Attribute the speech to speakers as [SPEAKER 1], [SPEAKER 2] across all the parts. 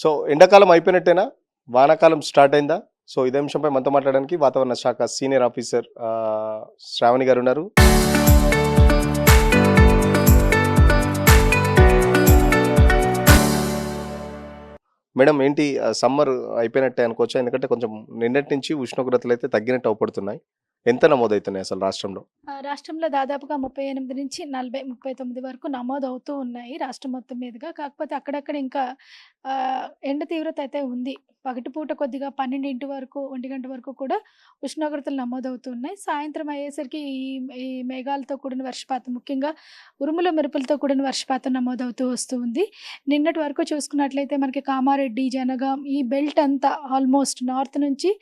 [SPEAKER 1] So ఎండాకాలం అయిపోయినట్టేనా? వానాకాలం స్టార్ట్ అయిందా? సో ఇదే అంశంపై మనతో మాట్లాడడానికి వాతావరణ శాఖ సీనియర్ ఆఫీసర్ శ్రావణి గారు ఉన్నారు. మేడం ఏంటి సమ్మర్ అయిపోయినట్టే అనుకోవచ్చా? ఎందుకంటే కొంచెం నిన్నటి నుంచి ఉష్ణోగ్రతలు అయితే తగ్గినట్టు అవుపడుతున్నాయి. ఎంత నమోదవుతున్నాయి అసలు రాష్ట్రంలో?
[SPEAKER 2] రాష్ట్రంలో దాదాపుగా 38-39 వరకు నమోదవుతూ ఉన్నాయి రాష్ట్రం మొత్తం మీదుగా. కాకపోతే అక్కడక్కడ ఇంకా ఎండ తీవ్రత అయితే ఉంది. పగటిపూట కొద్దిగా 12 వరకు, 1 గంట వరకు కూడా ఉష్ణోగ్రతలు నమోదవుతూ ఉన్నాయి. సాయంత్రం అయ్యేసరికి ఈ ఈ మేఘాలతో కూడిన వర్షపాతం, ముఖ్యంగా ఉరుముల మెరుపులతో కూడిన వర్షపాతం నమోదవుతూ వస్తూ ఉంది. నిన్నటి వరకు చూసుకున్నట్లయితే మనకి కామారెడ్డి, జనగాం ఈ బెల్ట్ అంతా ఆల్మోస్ట్ నార్త్ నుంచి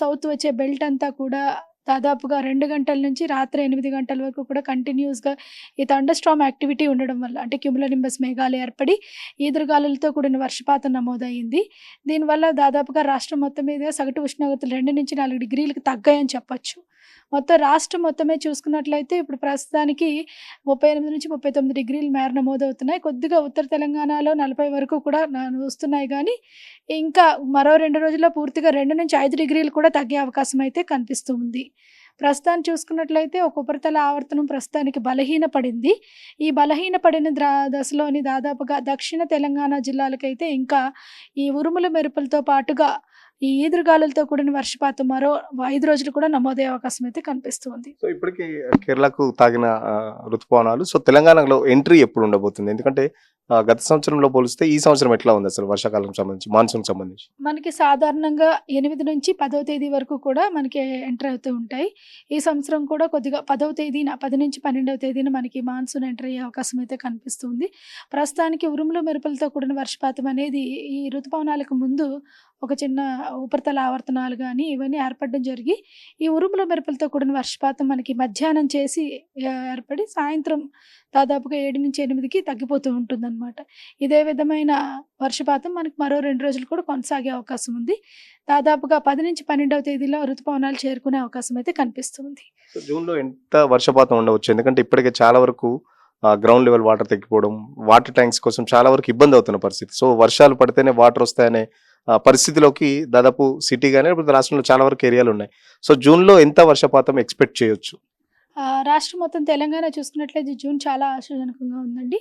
[SPEAKER 2] సౌత్ వచ్చే బెల్ట్ అంతా కూడా దాదాపుగా 2 గంటల నుంచి రాత్రి 8 గంటల వరకు కూడా కంటిన్యూస్‌గా ఈ థండర్ స్టార్మ్ యాక్టివిటీ ఉండడం వల్ల, అంటే క్యుములోనింబస్ మేఘాలు ఏర్పడి ఈదురుగాలులతో కూడిన వర్షపాతం నమోదయింది. దీనివల్ల దాదాపుగా రాష్ట్రం మొత్తం మీద సగటు ఉష్ణోగ్రతలు 2-4 డిగ్రీలకు తగ్గాయని చెప్పొచ్చు. మొత్తం రాష్ట్రం మొత్తమే చూసుకున్నట్లయితే ఇప్పుడు ప్రస్తుతానికి 38-39 డిగ్రీల మేర నమోదవుతున్నాయి. కొద్దిగా ఉత్తర తెలంగాణలో 40 వరకు కూడా వస్తున్నాయి గానీ, ఇంకా మరో 2 రోజుల్లో పూర్తిగా 2-5 డిగ్రీలు కూడా తగ్గే అవకాశం అయితే కనిపిస్తూ ఉంది. ప్రస్తుతాన్ని చూసుకున్నట్లయితే ఒక ఉపరితల ఆవర్తనం ప్రస్తుతానికి బలహీనపడింది. ఈ బలహీనపడిన దశలోని దాదాపుగా దక్షిణ తెలంగాణ జిల్లాలకైతే ఇంకా ఈ ఉరుముల మెరుపులతో పాటుగా ఈ ఈదురుగాలులతో కూడిన వర్షపాతం మరో 5 రోజులు కూడా నమోదయ్యే అవకాశం అయితే కనిపిస్తుంది.
[SPEAKER 1] సో ఇప్పటికి కేరళకు తాగిన ఋతుపవనాలు సో తెలంగాణలో ఎంట్రీ ఎప్పుడు ఉండబోతుంది? ఎందుకంటే గత సంవత్సరంలో పోలిస్తే ఈ సంవత్సరం ఎట్లా ఉంది అసలు వర్షాకాలం సంబంధించి, మాన్సూన్ సంబంధించి?
[SPEAKER 2] మనకి సాధారణంగా 8 నుంచి 10వ తేదీ వరకు కూడా మనకి ఎంటర్ అవుతూ ఉంటాయి. ఈ సంవత్సరం కూడా కొద్దిగా 10వ తేదీన 10 నుంచి 12వ తేదీన మనకి మాన్సూన్ ఎంటర్ అయ్యే అవకాశం అయితే కనిపిస్తుంది. ప్రస్తుతానికి ఉరుములు మెరుపులతో కూడిన వర్షపాతం అనేది ఈ ఋతుపవనాలకు ముందు ఒక చిన్న ఉపరితల ఆవర్తనాలు గానీ ఇవన్నీ ఏర్పడడం జరిగి, ఈ ఉరుముల మెరుపులతో కూడిన వర్షపాతం మనకి మధ్యాహ్నం చేసి ఏర్పడి సాయంత్రం దాదాపుగా 7-8కి తగ్గిపోతూ ఉంటుందన్నమాట. ఇదే విధమైన వర్షపాతం మనకు మరో 2 రోజులు కూడా కొనసాగే అవకాశం ఉంది. దాదాపుగా 10 నుంచి 12వ తేదీలో ఋతుపవనాలు చేరుకునే అవకాశం అయితే కనిపిస్తుంది.
[SPEAKER 1] సో జూన్‌లో ఎంత వర్షపాతం ఉండవచ్చు? ఎందుకంటే ఇప్పటికే చాలా వరకు గ్రౌండ్ లెవెల్ వాటర్ తగ్గిపోవడం, వాటర్ ట్యాంక్స్ కోసం చాలా వరకు ఇబ్బంది అవుతున్న పరిస్థితి. సో వర్షాలు పడితేనే వాటర్ వస్తాయనే పరిస్థితిలోకి దాదాపు సిటీ గాని, లేకపోతే రాష్ట్రంలో చాలా వరకు ఏరియాలున్నాయి. సో జూన్‌లో ఎంత వర్షపాతం ఎక్స్‌పెక్ట్ చేయొచ్చు?
[SPEAKER 2] రాష్ట్రం మొత్తం తెలంగాణ చూసుకున్నట్లయితే జూన్ చాలా ఆశాజనకంగా ఉందండి.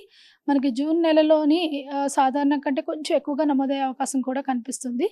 [SPEAKER 2] మనకి జూన్ నెలలోని సాధారణం కంటే కొంచెం ఎక్కువగా నమోదయ్యే అవకాశం కూడా కనిపిస్తుంది.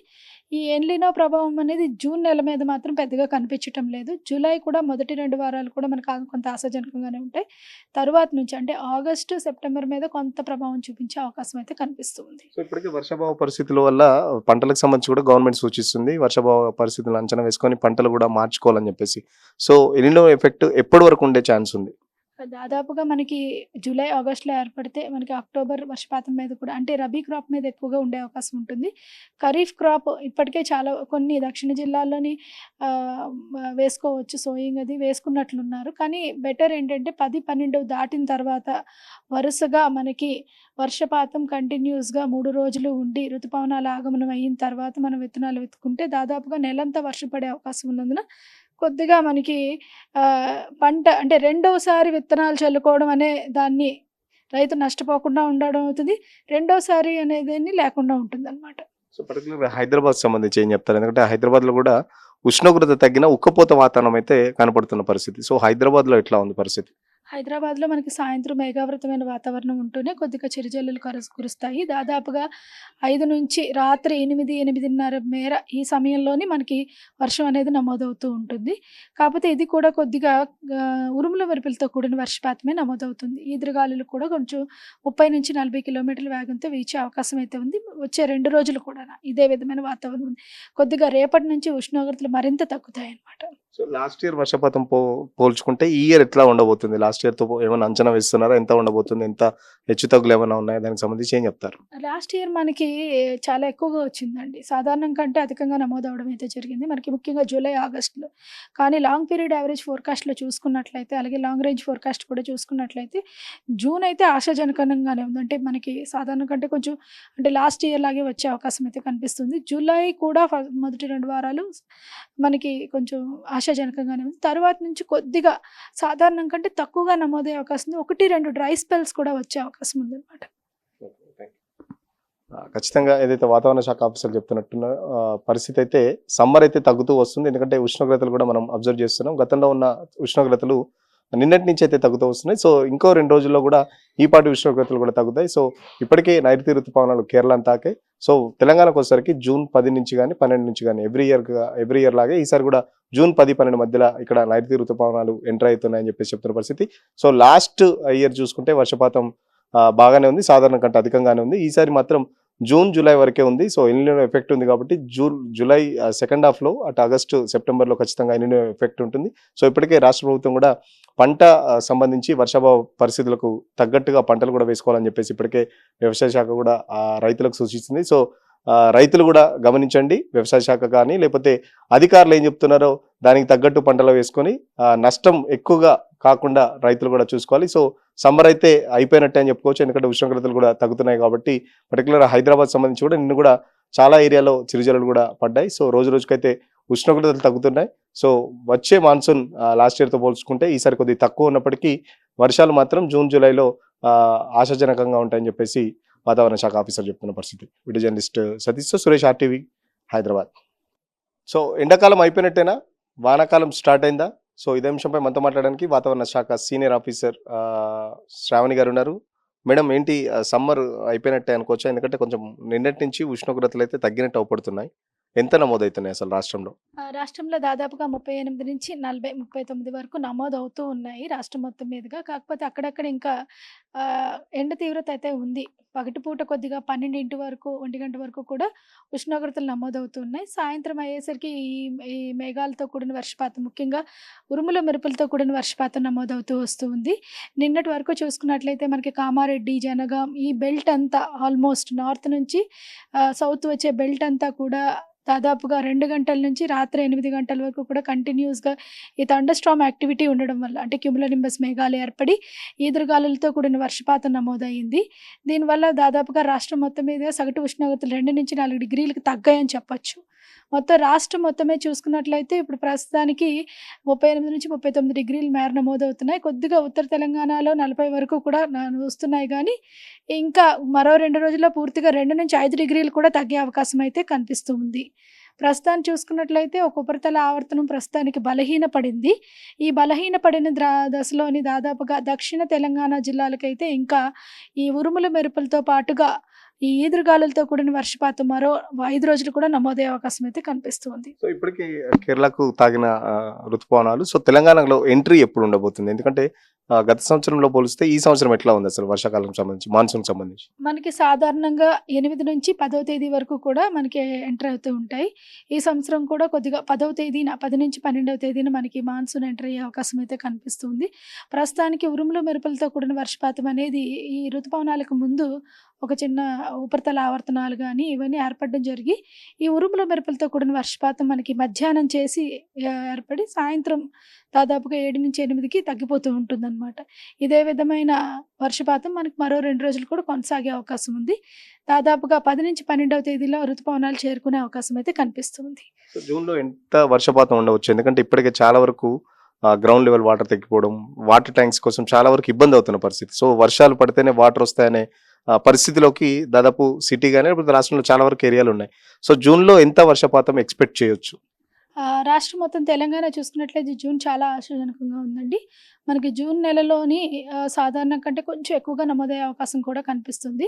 [SPEAKER 2] ఈ ఎల్‌నినో ప్రభావం అనేది జూన్ నెల మీద మాత్రం పెద్దగా కనిపించటం లేదు. జూలై కూడా మొదటి 2 వారాలు కూడా మనకు కొంత ఆశాజనకంగానే ఉంటాయి. తరువాత నుంచి అంటే ఆగస్టు, సెప్టెంబర్ మీద కొంత ప్రభావం చూపించే అవకాశం అయితే కనిపిస్తుంది.
[SPEAKER 1] సో ఇప్పటికే వర్షాభావ పరిస్థితుల వల్ల పంటలకు సంబంధించి కూడా గవర్నమెంట్ సూచిస్తుంది. వర్షాభావ పరిస్థితులను అంచనా వేసుకొని పంటలు కూడా మార్చుకోవాలని చెప్పేసి. సో ఎల్‌నినో ఎఫెక్ట్ ఎప్పటి వరకు ఉండే ఛాన్స్ ఉంది?
[SPEAKER 2] దాదాపుగా మనకి జూలై, ఆగస్ట్‌లో ఏర్పడితే మనకి అక్టోబర్ వర్షపాతం మీద కూడా, అంటే రబీ క్రాప్ మీద ఎక్కువగా ఉండే అవకాశం ఉంటుంది. ఖరీఫ్ క్రాప్ ఇప్పటికే చాలా కొన్ని దక్షిణ జిల్లాల్లోని వేసుకోవచ్చు, సోయింగ్ అది వేసుకున్నట్లున్నారు. కానీ బెటర్ ఏంటంటే 10, 12 దాటిన తర్వాత వరుసగా మనకి వర్షపాతం కంటిన్యూస్‌గా 3 రోజులు ఉండి ఋతుపవనాల ఆగమనం అయిన తర్వాత మనం విత్తనాలు విత్తుకుంటే దాదాపుగా నెలంతా వర్షం పడే అవకాశం ఉన్నందున కొద్దిగా మనకి పంట అంటే రెండోసారి విత్తనాలు చల్లుకోవడం అనే దాన్ని రైతు నష్టపోకుండా ఉండడం అవుతుంది. రెండోసారి అనేదాన్ని లేకుండా ఉంటుందన్నమాట.
[SPEAKER 1] సో పర్టిక్యులర్‌గా హైదరాబాద్ సంబంధించి ఏం చెప్తారు? ఎందుకంటే హైదరాబాద్‌లో కూడా ఉష్ణోగ్రత తగ్గిన ఉక్కపోత వాతావరణం అయితే కనపడుతున్న పరిస్థితి. సో హైదరాబాద్‌లో ఎట్లా ఉంది పరిస్థితి?
[SPEAKER 2] హైదరాబాద్‌లో మనకి సాయంత్రం మేఘావృతమైన వాతావరణం ఉంటూనే కొద్దిగా చిరుజల్లులు కురుస్తాయి. దాదాపుగా 5 నుంచి రాత్రి 8, 8:30 మేర ఈ సమయంలోని మనకి వర్షం అనేది నమోదవుతూ ఉంటుంది. కాకపోతే ఇది కూడా కొద్దిగా ఉరుముల మెరుపులతో కూడిన వర్షపాతమే నమోదవుతుంది. ఈదురుగాలులు కూడా కొంచెం 30-40 కిలోమీటర్ల వేగంతో వీచే అవకాశం అయితే ఉంది. వచ్చే 2 రోజులు కూడా ఇదే విధమైన వాతావరణం ఉంది. కొద్దిగా రేపటి నుంచి ఉష్ణోగ్రతలు మరింత తగ్గుతాయన్నమాట.
[SPEAKER 1] సో లాస్ట్ ఇయర్ వర్షపాతం పోల్చుకుంటే ఈ ఇయర్ ఎట్లా ఉండబోతుంది? లాస్ట్ ఇయర్‌తో ఏమైనా అంచనా వేస్తున్నారా? ఎంత ఉండబోతుంది? ఎంత హెచ్చుతగ్గులు ఏమైనా ఉన్నాయా? దానికి సంబంధించి ఏం చెప్తారు?
[SPEAKER 2] లాస్ట్ ఇయర్ మనకి చాలా ఎక్కువగా వచ్చిందండి. సాధారణం కంటే అధికంగా నమోదవ్వడం అయితే జరిగింది. మనకి ముఖ్యంగా జూలై, ఆగస్టులో. కానీ లాంగ్ పీరియడ్ యావరేజ్ ఫోర్‌కాస్ట్‌లో చూసుకున్నట్లయితే, అలాగే లాంగ్ రేంజ్ ఫోర్‌కాస్ట్ కూడా చూసుకున్నట్లయితే జూన్ అయితే ఆశాజనకంగానే ఉంది. అంటే మనకి సాధారణం కంటే కొంచెం అంటే లాస్ట్ ఇయర్ లాగే వచ్చే అవకాశం అయితే కనిపిస్తుంది. జూలై కూడా మొదటి 2 వారాలు మనకి కొంచెం ఆశాజనకంగానే ఉంది. తరువాత నుంచి కొద్దిగా సాధారణం కంటే తక్కువగా నమోదయ్యే అవకాశం ఉంది. 1, 2 డ్రై స్పెల్స్ కూడా వచ్చే అవకాశం ఉందన్నమాట.
[SPEAKER 1] ఖచ్చితంగా ఏదైతే వాతావరణ శాఖ ఆఫీసర్లు చెప్తున్నట్టున్న పరిస్థితి అయితే సమ్మర్ అయితే తగ్గుతూ వస్తుంది. ఎందుకంటే ఉష్ణోగ్రతలు కూడా మనం అబ్జర్వ్ చేస్తున్నాం. గతంలో ఉన్న ఉష్ణోగ్రతలు నిన్నటి నుంచి అయితే తగ్గుతూ వస్తున్నాయి. సో ఇంకో 2 రోజుల్లో కూడా ఈ పాటి ఉష్ణోగ్రతలు కూడా తగ్గుతాయి. సో ఇప్పటికే నైరుతి ఋతుపవనాలు కేరళను తాకాయి. సో తెలంగాణకు వచ్చేసరికి జూన్ 10 నుంచి గాని 12 నుంచి గాని ఎవ్రీ ఇయర్ లాగే ఈసారి కూడా జూన్ 10, 12 మధ్యలో ఇక్కడ నైరుతి ఋతుపవనాలు ఎంటర్ అవుతున్నాయని చెప్పేసి చెప్తున్న పరిస్థితి. సో లాస్ట్ ఇయర్ చూసుకుంటే వర్షపాతం బాగానే ఉంది. సాధారణం కంటే అధికంగానే ఉంది. ఈసారి మాత్రం జూన్, జూలై వరకే ఉంది. సో ఎల్‌నినో ఎఫెక్ట్ ఉంది కాబట్టి జూలై సెకండ్ హాఫ్‌లో అటు ఆగస్టు, సెప్టెంబర్‌లో ఖచ్చితంగా ఎల్‌నినో ఎఫెక్ట్ ఉంటుంది. సో ఇప్పటికే రాష్ట్ర ప్రభుత్వం కూడా పంట సంబంధించి వర్షాభావ పరిస్థితులకు తగ్గట్టుగా పంటలు కూడా వేసుకోవాలని చెప్పేసి ఇప్పటికే వ్యవసాయ శాఖ కూడా రైతులకు సూచిస్తుంది. సో రైతులు కూడా గమనించండి. వ్యవసాయ శాఖ కానీ లేకపోతే అధికారులు ఏం చెప్తున్నారో దానికి తగ్గట్టు పంటలు వేసుకొని నష్టం ఎక్కువగా కాకుండా రైతులు కూడా చూసుకోవాలి. సో సమ్మర్ అయితే అయిపోయినట్టే అని చెప్పుకోవచ్చు. ఎందుకంటే ఉష్ణోగ్రతలు కూడా తగ్గుతున్నాయి కాబట్టి పర్టికులర్ హైదరాబాద్ సంబంధించి కూడా నిన్న కూడా చాలా ఏరియాలో చిరుజల్లులు కూడా పడ్డాయి. సో రోజు రోజుకైతే ఉష్ణోగ్రతలు తగ్గుతున్నాయి. సో వచ్చే మాన్సూన్ లాస్ట్ ఇయర్తో పోల్చుకుంటే ఈసారి కొద్దిగా తక్కువ ఉన్నప్పటికీ వర్షాలు మాత్రం జూన్, జూలైలో ఆశాజనకంగా ఉంటాయని చెప్పేసి వాతావరణ శాఖ ఆఫీసర్ చెప్తున్న పరిస్థితి. వీడియో జర్నలిస్ట్ సతీష్తో సురేష్, RTV, హైదరాబాద్. సో ఎండాకాలం అయిపోయినట్టేనా? వానాకాలం స్టార్ట్ అయిందా? సో ఇదే అంశంపై మనతో మాట్లాడడానికి వాతావరణ శాఖ సీనియర్ ఆఫీసర్ శ్రావణి గారు ఉన్నారు. మేడం ఏంటి సమ్మర్ అయిపోయినట్టే అనుకోవచ్చా? ఎందుకంటే కొంచెం నిన్నటి నుంచి ఉష్ణోగ్రతలు అయితే తగ్గినట్టు అవపడుతున్నాయి. ఎంత నమోదవుతున్నాయి అసలు రాష్ట్రంలో?
[SPEAKER 2] రాష్ట్రంలో దాదాపుగా 38 నుంచి 40, 39 వరకు నమోదవుతూ ఉన్నాయి రాష్ట్రం మొత్తం మీదుగా. కాకపోతే అక్కడక్కడ ఇంకా ఎండ తీవ్రత అయితే ఉంది. పగటిపూట కొద్దిగా 12 వరకు, 1 గంట వరకు కూడా ఉష్ణోగ్రతలు నమోదవుతున్నాయి. సాయంత్రం అయ్యేసరికి ఈ మేఘాలతో కూడిన వర్షపాతం, ముఖ్యంగా ఉరుముల మెరుపులతో కూడిన వర్షపాతం నమోదవుతూ వస్తూ ఉంది. నిన్నటి వరకు చూసుకున్నట్లయితే మనకి కామారెడ్డి, జనగాం ఈ బెల్ట్ అంతా ఆల్మోస్ట్ నార్త్ నుంచి సౌత్ వచ్చే బెల్ట్ అంతా కూడా దాదాపుగా 2 గంటల నుంచి రాత్రి 8 గంటల వరకు కూడా కంటిన్యూస్‌గా ఈ థండర్ స్టార్మ్ యాక్టివిటీ ఉండడం వల్ల, అంటే క్యుములోనింబస్ మేఘాలు ఏర్పడి ఈదురుగాలులతో కూడిన వర్షపాతం నమోదయింది. దీనివల్ల దాదాపుగా రాష్ట్రం మొత్తం మీద సగటు ఉష్ణోగ్రతలు 2-4 డిగ్రీలకు తగ్గాయని చెప్పొచ్చు. మొత్తం రాష్ట్రం మొత్తమే చూసుకున్నట్లయితే ఇప్పుడు ప్రస్తుతానికి 38-39 డిగ్రీల మేర నమోదవుతున్నాయి. కొద్దిగా ఉత్తర తెలంగాణలో 40 వరకు కూడా వస్తున్నాయి కానీ ఇంకా మరో 2 రోజుల్లో పూర్తిగా 2-5 డిగ్రీలు కూడా తగ్గే అవకాశం అయితే కనిపిస్తూ ఉంది. ప్రస్తుతాన్ని చూసుకున్నట్లయితే ఒక ఉపరితల ఆవర్తనం ప్రస్తుతానికి బలహీనపడింది. ఈ బలహీనపడిన దశలోని దాదాపుగా దక్షిణ తెలంగాణ జిల్లాలకైతే ఇంకా ఈ ఉరుముల మెరుపులతో పాటుగా ఈ ఈదురుగాలులతో కూడిన వర్షపాతం మరో 5 రోజులు కూడా నమోదయ్యే అవకాశం అయితే కనిపిస్తుంది.
[SPEAKER 1] సో ఇప్పటికి కేరళకు తాగిన ఋతుపవనాలు సో తెలంగాణలో ఎంట్రీ ఎప్పుడు ఉండబోతుంది? ఎందుకంటే గత సంవత్సరంలో పోలిస్తే ఈ సంవత్సరం ఎట్లా ఉంది అసలు వర్షాకాలం సంబంధించి, మాన్సూన్ సంబంధించి?
[SPEAKER 2] మనకి సాధారణంగా 8 నుంచి 10వ తేదీ వరకు కూడా మనకి ఎంటర్ అవుతూ ఉంటాయి. ఈ సంవత్సరం కూడా కొద్దిగా 10వ తేదీన 10 నుంచి 12వ తేదీన మనకి మాన్సూన్ ఎంటర్ అయ్యే అవకాశం అయితే కనిపిస్తుంది. ప్రస్తుతానికి ఉరుములు మెరుపులతో కూడిన వర్షపాతం అనేది ఈ ఋతుపవనాలకు ముందు ఒక చిన్న ఉపరితల ఆవర్తనాలు కానీ ఇవన్నీ ఏర్పడడం జరిగి ఈ ఉరుముల మెరుపులతో కూడిన వర్షపాతం మనకి మధ్యాహ్నం చేసి ఏర్పడి సాయంత్రం దాదాపుగా 7-8కి తగ్గిపోతూ ఉంటుందన్నమాట. ఇదే విధమైన వర్షపాతం మనకి మరో 2 రోజులు కూడా కొనసాగే అవకాశం ఉంది. దాదాపుగా 10 నుంచి 12వ తేదీలో ఋతుపవనాలు చేరుకునే అవకాశం అయితే కనిపిస్తుంది.
[SPEAKER 1] సో జూన్లో ఎంత వర్షపాతం ఉండవచ్చు? ఎందుకంటే ఇప్పటికే చాలా వరకు గ్రౌండ్ లెవెల్ వాటర్ తగ్గిపోవడం, వాటర్ ట్యాంక్స్ కోసం చాలా వరకు ఇబ్బంది అవుతున్న పరిస్థితి. సో వర్షాలు పడితేనే వాటర్ వస్తాయనే పరిస్థితిలోకి దాదాపు సిటీ కానీ లేకపోతే రాష్ట్రంలో చాలా వరకు ఏరియాలు ఉన్నాయి. సో జూన్లో ఎంత వర్షపాతం ఎక్స్పెక్ట్ చేయొచ్చు?
[SPEAKER 2] రాష్ట్రం మొత్తం తెలంగాణ చూసుకున్నట్లయితే జూన్ చాలా ఆశాజనకంగా ఉందండి. మనకి జూన్ నెలలోని సాధారణం కంటే కొంచెం ఎక్కువగా నమోదయ్యే అవకాశం కూడా కనిపిస్తుంది.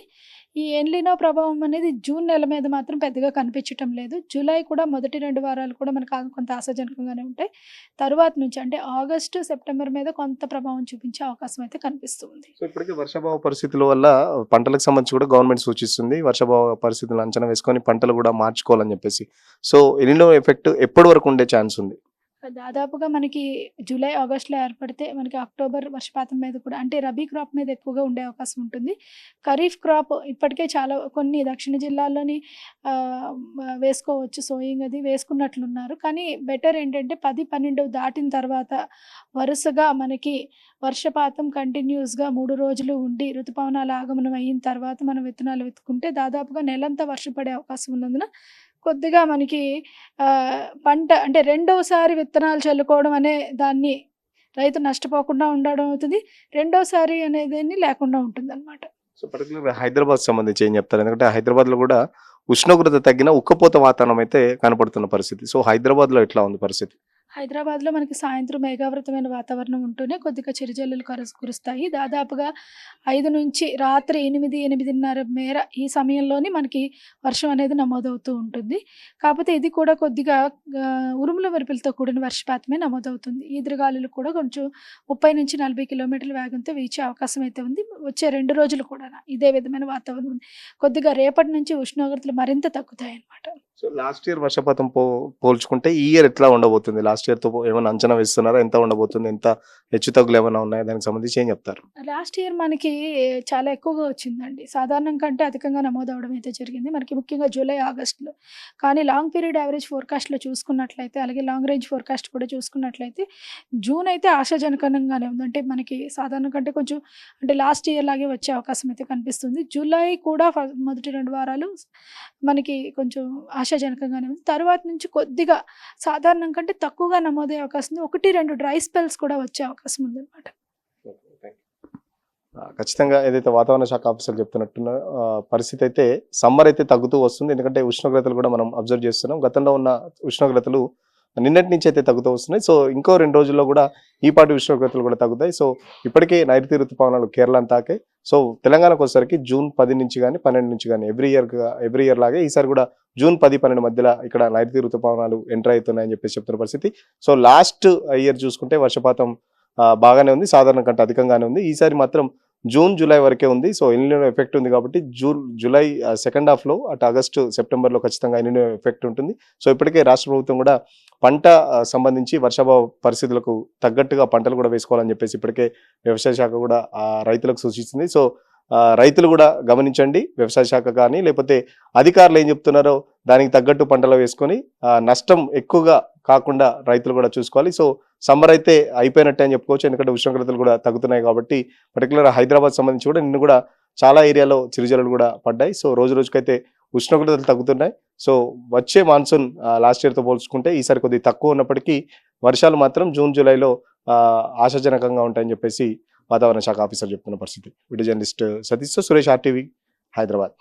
[SPEAKER 2] ఈ ఎల్‌నినో ప్రభావం అనేది జూన్ నెల మీద మాత్రం పెద్దగా కనిపించటం లేదు. జూలై కూడా మొదటి 2 వారాలు కూడా మనకు కొంత ఆశాజనకంగానే ఉంటాయి. తరువాత నుంచి అంటే ఆగస్టు, సెప్టెంబర్ మీద కొంత ప్రభావం చూపించే అవకాశం అయితే కనిపిస్తుంది.
[SPEAKER 1] సో ఇప్పటికీ వర్షాభావ పరిస్థితుల వల్ల పంటలకు సంబంధించి కూడా గవర్నమెంట్ సూచిస్తుంది. వర్షాభావ పరిస్థితులను అంచనా వేసుకొని పంటలు కూడా మార్చుకోవాలని చెప్పేసి. సో ఎల్‌నినో ఎఫెక్ట్ ఎప్పటి వరకు ఉండే ఛాన్స్ ఉంది?
[SPEAKER 2] దాదాపుగా మనకి జూలై, ఆగస్టులో ఏర్పడితే మనకి అక్టోబర్ వర్షపాతం మీద కూడా అంటే రబీ క్రాప్ మీద ఎక్కువగా ఉండే అవకాశం ఉంటుంది. ఖరీఫ్ క్రాప్ ఇప్పటికే చాలా కొన్ని దక్షిణ జిల్లాల్లోని వేసుకోవచ్చు, సోయింగ్ అది వేసుకున్నట్లున్నారు. కానీ బెటర్ ఏంటంటే 10, 12 దాటిన తర్వాత వరుసగా మనకి వర్షపాతం కంటిన్యూస్గా 3 రోజులు ఉండి ఋతుపవనాల ఆగమనం అయిన తర్వాత మనం విత్తనాలు విత్తుకుంటే దాదాపుగా నెలంతా వర్షపడే అవకాశం ఉన్నందున కొద్దిగా మనకి పంట అంటే రెండోసారి విత్తనాలు చల్లుకోవడం అనే దాన్ని రైతు నష్టపోకుండా ఉండడం అవుతుంది. రెండోసారి అనేదాన్ని లేకుండా ఉంటుందన్నమాట.
[SPEAKER 1] సో పర్టికులర్‌గా హైదరాబాద్ సంబంధించి ఏం చెప్తారు? ఎందుకంటే హైదరాబాద్‌లో గూడా ఉష్ణోగ్రత తగ్గిన ఉక్కపోత వాతావరణం అయితే కనపడుతున్న పరిస్థితి. సో హైదరాబాద్‌లో ఎట్లా ఉంది పరిస్థితి?
[SPEAKER 2] హైదరాబాద్‌లో మనకి సాయంత్రం మేఘావృతమైన వాతావరణం ఉంటూనే కొద్దిగా చిరుజల్లులు కురుస్తాయి. దాదాపుగా 5 నుంచి రాత్రి 8, 8:30 మేర ఈ సమయంలోనే మనకి వర్షం అనేది నమోదవుతూ ఉంటుంది. కాపోతే ఇది కూడా కొద్దిగా ఉరుముల మెరుపులతో కూడిన వర్షపాతమే నమోదవుతుంది. ఈదురుగాలులు కూడా కొంచెం 30-40 కిలోమీటర్ల వేగంతో వీచే అవకాశం అయితే ఉంది. వచ్చే 2 రోజులు కూడాన ఇదే విధమైన వాతావరణం ఉంది. కొద్దిగా రేపటి నుంచి ఉష్ణోగ్రతలు మరింత తగ్గుతాయన్నమాట.
[SPEAKER 1] సో లాస్ట్ ఇయర్ వర్షపాతం పోల్చుకుంటే ఈ ఇయర్ ఎట్లా ఉండబోతుంది? లాస్ట్ ఇయర్‌తో ఏమన్నా అంచనా వేస్తున్నారా? ఎంత ఉండబోతుంది? ఎంత హెచ్చుతగ్గులు ఏమన్నా ఉన్నాయా? దానికి సంబంధించి ఏం చెప్తారు?
[SPEAKER 2] లాస్ట్ ఇయర్ మనకి చాలా ఎక్కువగా వచ్చిందండి. సాధారణం కంటే అధికంగా నమోదవ్వడం అయితే జరిగింది. మనకి ముఖ్యంగా జూలై, ఆగస్ట్‌లో. కానీ లాంగ్ పీరియడ్ యావరేజ్ ఫోర్‌కాస్ట్‌లో చూసుకున్నట్లయితే, అలాగే లాంగ్ రేంజ్ ఫోర్‌కాస్ట్ కూడా చూసుకున్నట్లయితే, జూన్ అయితే ఆశాజనకంగానే ఉంది. అంటే మనకి సాధారణం కంటే కొంచెం అంటే లాస్ట్ ఇయర్ లాగే వచ్చే అవకాశం అయితే కనిపిస్తుంది. జూలై కూడా మొదటి 2 వారాలు మనకి కొంచెం ఆశాజనకంగానే ఉంది. తరువాత నుంచి కొద్దిగా సాధారణం కంటే తక్కువగా నమోదయ్యే అవకాశం ఉంది. 1, 2 డ్రై స్పెల్స్ కూడా వచ్చే అవకాశం ఉందన్నమాట.
[SPEAKER 1] ఖచ్చితంగా ఏదైతే వాతావరణ శాఖ ఆఫీసర్ చెప్తున్నట్టున్న పరిస్థితి అయితే సమ్మర్ అయితే తగ్గుతూ వస్తుంది. ఎందుకంటే ఉష్ణోగ్రతలు కూడా మనం అబ్జర్వ్ చేస్తున్నాం. గతంలో ఉన్న ఉష్ణోగ్రతలు నిన్నటి నుంచి అయితే తగ్గుతూ వస్తున్నాయి. సో ఇంకో 2 రోజుల్లో కూడా ఈ పాటి ఉష్ణోగ్రతలు కూడా తగ్గుతాయి. సో ఇప్పటికే నైరుతి ఋతుపవనాలు కేరళను తాకాయి. సో తెలంగాణకు వచ్చేసరికి జూన్ 10 నుంచి కానీ 12 నుంచి కానీ ఎవ్రీ ఇయర్ లాగే ఈసారి కూడా జూన్ 10, 12 మధ్యలో ఇక్కడ నైరుతి ఋతుపవనాలు ఎంటర్ అవుతున్నాయని చెప్పేసి చెప్తున్న పరిస్థితి. సో లాస్ట్ ఇయర్ చూసుకుంటే వర్షపాతం బాగానే ఉంది. సాధారణ కంటే అధికంగానే ఉంది. ఈసారి మాత్రం జూన్, జూలై వరకే ఉంది. సో ఎల్‌నినో ఎఫెక్ట్ ఉంది కాబట్టి జూలై సెకండ్ హాఫ్‌లో అటు ఆగస్టు, సెప్టెంబర్‌లో ఖచ్చితంగా ఎల్‌నినో ఎఫెక్ట్ ఉంటుంది. సో ఇప్పటికే రాష్ట్ర ప్రభుత్వం కూడా పంట సంబంధించి వర్షాభావ పరిస్థితులకు తగ్గట్టుగా పంటలు కూడా వేసుకోవాలని చెప్పేసి ఇప్పటికే వ్యవసాయ శాఖ కూడా రైతులకు సూచిస్తుంది. సో రైతులు కూడా గమనించండి. వ్యవసాయ శాఖ కానీ లేకపోతే అధికారులు ఏం చెప్తున్నారో దానికి తగ్గట్టు పంటలు వేసుకొని నష్టం ఎక్కువగా కాకుండా రైతులు కూడా చూసుకోవాలి. సో సమ్మర్ అయితే అయిపోయినట్టే అని చెప్పుకోవచ్చు. ఎందుకంటే ఉష్ణోగ్రతలు కూడా తగ్గుతున్నాయి కాబట్టి పర్టికులర్ హైదరాబాద్ సంబంధించి కూడా నిన్న కూడా చాలా ఏరియాలో చిరుజల్లులు కూడా పడ్డాయి. సో రోజు రోజుకైతే ఉష్ణోగ్రతలు తగ్గుతున్నాయి. సో వచ్చే మాన్సూన్ లాస్ట్ ఇయర్తో పోల్చుకుంటే ఈసారి కొద్దిగా తక్కువ ఉన్నప్పటికీ వర్షాలు మాత్రం జూన్, జూలైలో ఆశాజనకంగా ఉంటాయని చెప్పేసి వాతావరణ శాఖ ఆఫీసర్ చెప్తున్న పరిస్థితి. వీడియో జర్నలిస్ట్ సతీష్తో సురేష్, RTV, హైదరాబాద్.